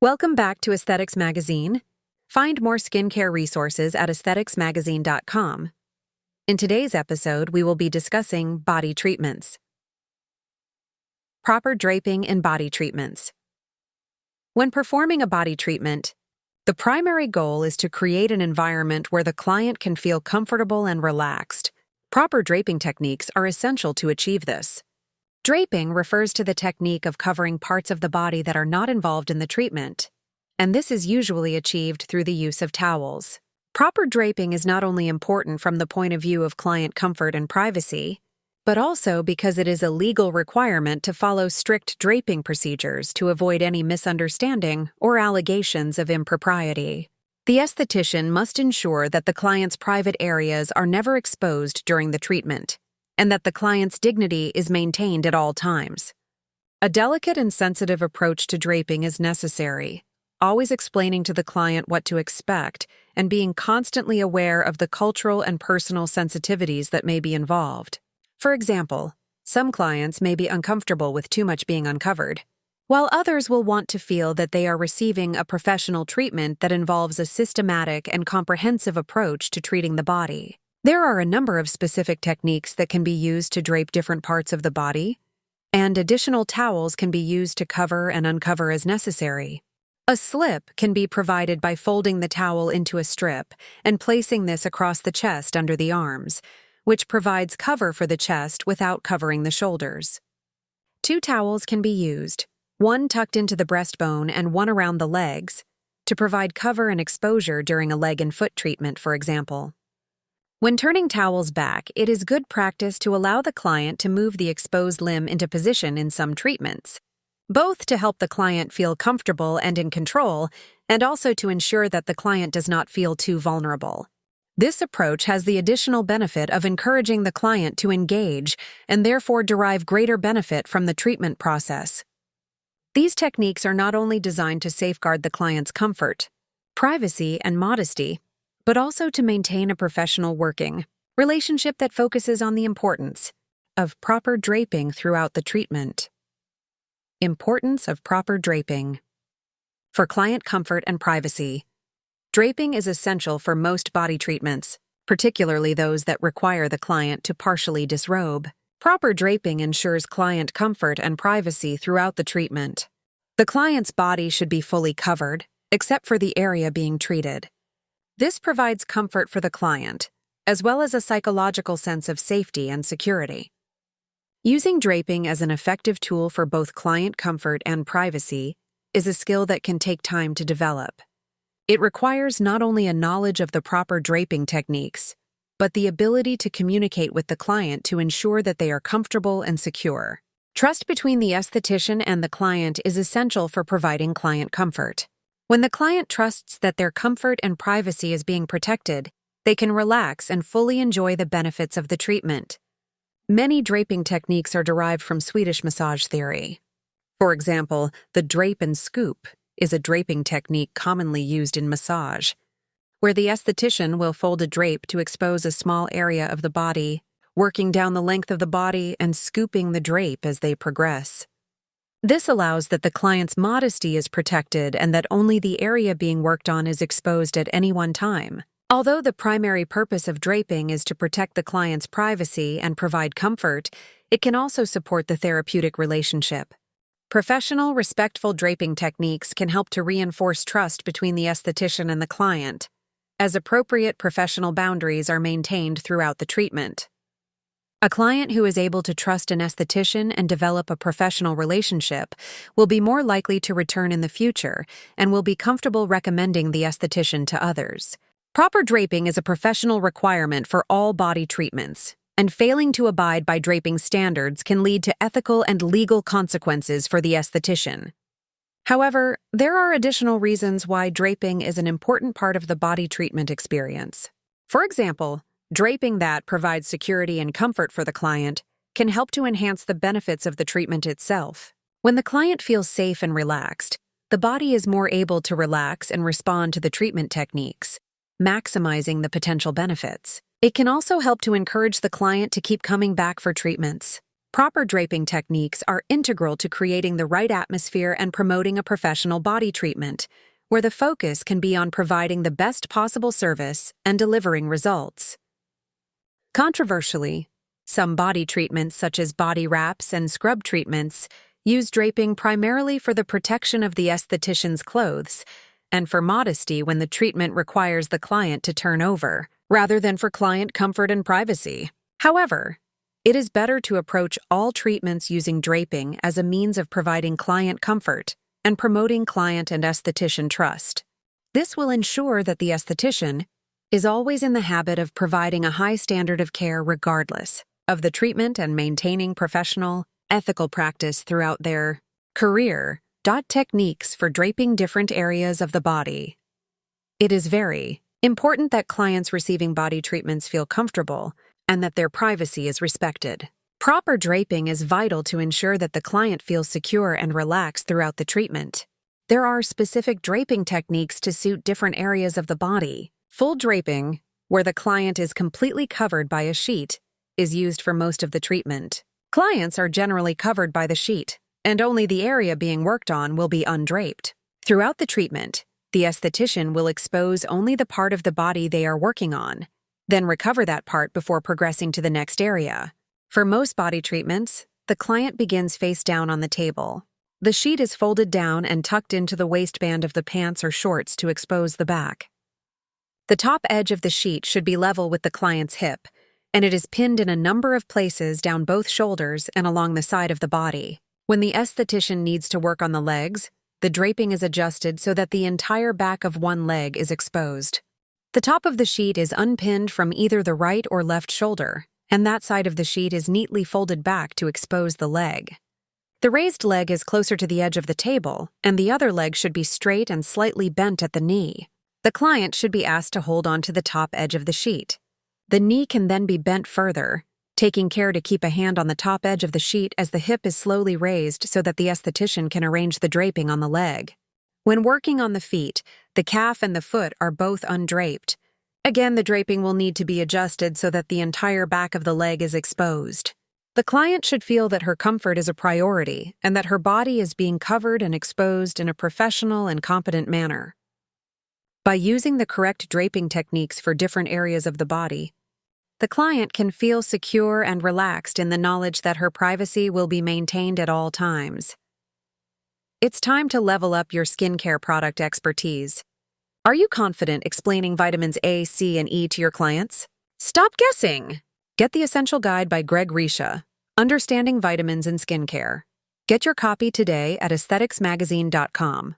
Welcome back to Aesthetics Magazine. Find more skincare resources at aestheticsmagazine.com. In today's episode, we will be discussing body treatments. Proper draping in body treatments. When performing a body treatment, the primary goal is to create an environment where the client can feel comfortable and relaxed. Proper draping techniques are essential to achieve this. Draping refers to the technique of covering parts of the body that are not involved in the treatment, and this is usually achieved through the use of towels. Proper draping is not only important from the point of view of client comfort and privacy, but also because it is a legal requirement to follow strict draping procedures to avoid any misunderstanding or allegations of impropriety. The esthetician must ensure that the client's private areas are never exposed during the treatment, and that the client's dignity is maintained at all times. A delicate and sensitive approach to draping is necessary, always explaining to the client what to expect and being constantly aware of the cultural and personal sensitivities that may be involved. For example, some clients may be uncomfortable with too much being uncovered, while others will want to feel that they are receiving a professional treatment that involves a systematic and comprehensive approach to treating the body. There are a number of specific techniques that can be used to drape different parts of the body, and additional towels can be used to cover and uncover as necessary. A slip can be provided by folding the towel into a strip and placing this across the chest under the arms, which provides cover for the chest without covering the shoulders. Two towels can be used, one tucked into the breastbone and one around the legs, to provide cover and exposure during a leg and foot treatment, for example. When turning towels back, it is good practice to allow the client to move the exposed limb into position in some treatments, both to help the client feel comfortable and in control, and also to ensure that the client does not feel too vulnerable. This approach has the additional benefit of encouraging the client to engage and therefore derive greater benefit from the treatment process. These techniques are not only designed to safeguard the client's comfort, privacy, and modesty, but also to maintain a professional working relationship that focuses on the importance of proper draping throughout the treatment. Importance of proper draping. For client comfort and privacy, draping is essential for most body treatments, particularly those that require the client to partially disrobe. Proper draping ensures client comfort and privacy throughout the treatment. The client's body should be fully covered, except for the area being treated. This provides comfort for the client, as well as a psychological sense of safety and security. Using draping as an effective tool for both client comfort and privacy is a skill that can take time to develop. It requires not only a knowledge of the proper draping techniques, but the ability to communicate with the client to ensure that they are comfortable and secure. Trust between the esthetician and the client is essential for providing client comfort. When the client trusts that their comfort and privacy is being protected, they can relax and fully enjoy the benefits of the treatment. Many draping techniques are derived from Swedish massage theory. For example, the drape and scoop is a draping technique commonly used in massage, where the esthetician will fold a drape to expose a small area of the body, working down the length of the body and scooping the drape as they progress. This allows that the client's modesty is protected and that only the area being worked on is exposed at any one time. Although the primary purpose of draping is to protect the client's privacy and provide comfort, it can also support the therapeutic relationship. Professional, respectful draping techniques can help to reinforce trust between the esthetician and the client, as appropriate professional boundaries are maintained throughout the treatment. A client who is able to trust an esthetician and develop a professional relationship will be more likely to return in the future and will be comfortable recommending the esthetician to others. Proper draping is a professional requirement for all body treatments, and failing to abide by draping standards can lead to ethical and legal consequences for the esthetician. However, there are additional reasons why draping is an important part of the body treatment experience. For example, draping that provides security and comfort for the client can help to enhance the benefits of the treatment itself. When the client feels safe and relaxed, the body is more able to relax and respond to the treatment techniques, maximizing the potential benefits. It can also help to encourage the client to keep coming back for treatments. Proper draping techniques are integral to creating the right atmosphere and promoting a professional body treatment, where the focus can be on providing the best possible service and delivering results. Controversially, some body treatments such as body wraps and scrub treatments use draping primarily for the protection of the esthetician's clothes and for modesty when the treatment requires the client to turn over, rather than for client comfort and privacy. However, it is better to approach all treatments using draping as a means of providing client comfort and promoting client and esthetician trust. This will ensure that the esthetician is always in the habit of providing a high standard of care regardless of the treatment and maintaining professional, ethical practice throughout their career. Techniques for draping different areas of the body. It is very important that clients receiving body treatments feel comfortable and that their privacy is respected. Proper draping is vital to ensure that the client feels secure and relaxed throughout the treatment. There are specific draping techniques to suit different areas of the body. Full draping, where the client is completely covered by a sheet, is used for most of the treatment. Clients are generally covered by the sheet, and only the area being worked on will be undraped. Throughout the treatment, the esthetician will expose only the part of the body they are working on, then recover that part before progressing to the next area. For most body treatments, the client begins face down on the table. The sheet is folded down and tucked into the waistband of the pants or shorts to expose the back. The top edge of the sheet should be level with the client's hip, and it is pinned in a number of places down both shoulders and along the side of the body. When the esthetician needs to work on the legs, the draping is adjusted so that the entire back of one leg is exposed. The top of the sheet is unpinned from either the right or left shoulder, and that side of the sheet is neatly folded back to expose the leg. The raised leg is closer to the edge of the table, and the other leg should be straight and slightly bent at the knee. The client should be asked to hold on to the top edge of the sheet. The knee can then be bent further, taking care to keep a hand on the top edge of the sheet as the hip is slowly raised so that the esthetician can arrange the draping on the leg. When working on the feet, the calf and the foot are both undraped. Again, the draping will need to be adjusted so that the entire back of the leg is exposed. The client should feel that her comfort is a priority and that her body is being covered and exposed in a professional and competent manner. By using the correct draping techniques for different areas of the body, the client can feel secure and relaxed in the knowledge that her privacy will be maintained at all times. It's time to level up your skincare product expertise. Are you confident explaining vitamins A, C, and E to your clients? Stop guessing! Get the Essential Guide by Greg Risha, Understanding Vitamins in Skincare. Get your copy today at aestheticsmagazine.com.